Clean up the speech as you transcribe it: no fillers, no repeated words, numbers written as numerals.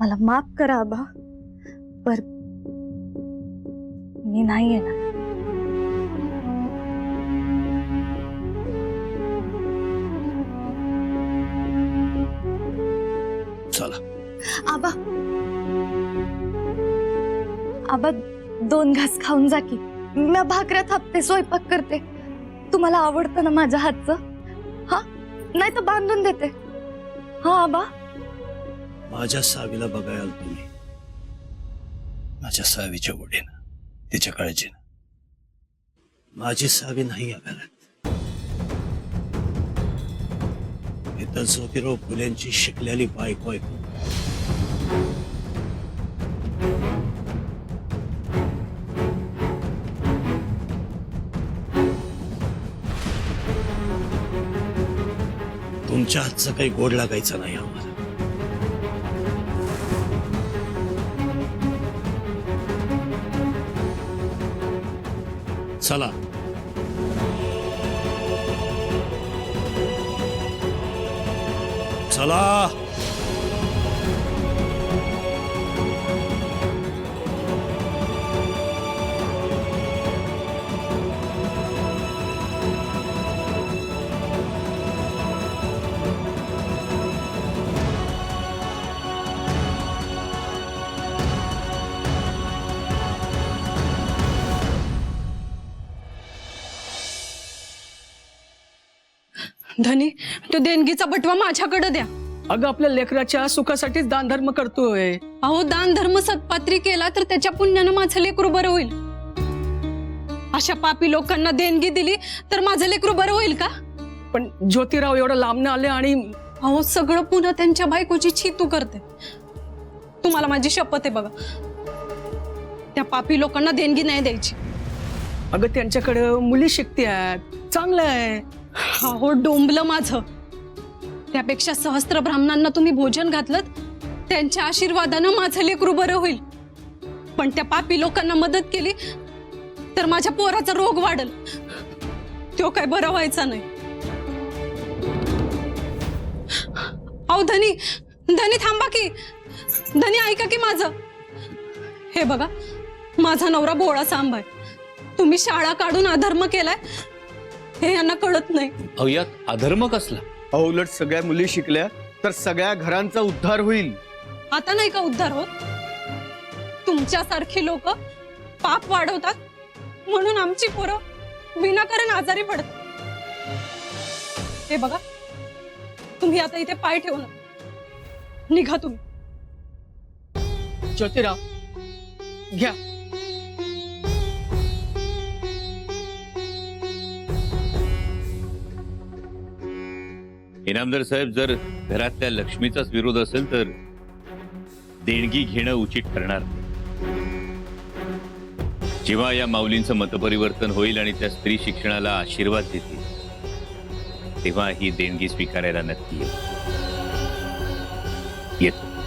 मला माफ करा आबा, पर मी नाही येणार. चला आबा, आबा 2 घास खाऊन जा की. मी भाकऱ्या थापते, स्वयंपाक करते. तुम्हाला आवडतं ना माझ्या हातचं? हा, नाही तर बांधून देते. हा आबा. माझ्या सावीला बघायला तुम्ही, माझ्या सावीच्या ओढीनं, तिच्या काळजीनं. माझी सावी नाही या घरात. इथं ज्योतिराव फुलेंची शिकलेली बायको आहे. तुमच्या हातचं काही गोड लागायचं नाही आम्हाला. चला. चला. धनी, तो देणगीचा बटवा माझ्याकडे द्या. अगं आपल्या लेकराच्या सुखासाठीच दान धर्म करतोय. अहो, दान धर्म सत्पात्री केला तर त्याच्या पुण्यानं माझं लेकरू बरं होईल. अशा पापी लोकांना देणगी दिली तर माझं लेकरू बरं होईल का? पण ज्योतिराव एवढं लांबनं आले आणि अहो, सगळं पुन्हा त्यांच्या बायकोची छितू करते. तुम्हाला माझी शपथ आहे बघा, त्या पापी लोकांना देणगी नाही द्यायची. अगं त्यांच्याकडे मुली शिकतात, चांगलं आहे. अहो, डोंबलं माझं. त्यापेक्षा सहस्त्र ब्राह्मणांना तुम्ही भोजन घातलं, त्यांच्या आशीर्वादानं माझं लेकरू बरं होईल. पण त्या पापी लोकांना मदत केली तर माझ्या पोराचा रोग वाढल, तो काय बरं व्हायचा नाही. अहो धनी, धनी थांबा की. धनी ऐका की माझं. हे बघा, माझा नवरा बोळा सांब आहे. तुम्ही शाळा काढून अधर्म केलाय हे यांना कळत नाही. अहो, यात अधर्म कसला? अहो, उलट सगळ्या मुली शिकल्या तर सगळ्या घरांचा उद्धार होईल. आता नाही का उद्धार होत? तुमच्यासारखी लोक पाप वाढवतात म्हणून आमची पोरं विनाकारण आजारी पडतात. हे बघा, तुम्ही आता इथे पाय ठेवू नका, निघा तुम्ही. ज्योतिराव घ्या. इनामदार साहेब, जर घरातल्या लक्ष्मीचाच विरोध असेल तर देणगी घेणं उचित ठरणार. जेव्हा या माऊलींचं मतपरिवर्तन होईल आणि त्या स्त्री शिक्षणाला आशीर्वाद देतील तेव्हा ही देणगी स्वीकारायला नक्की येतो.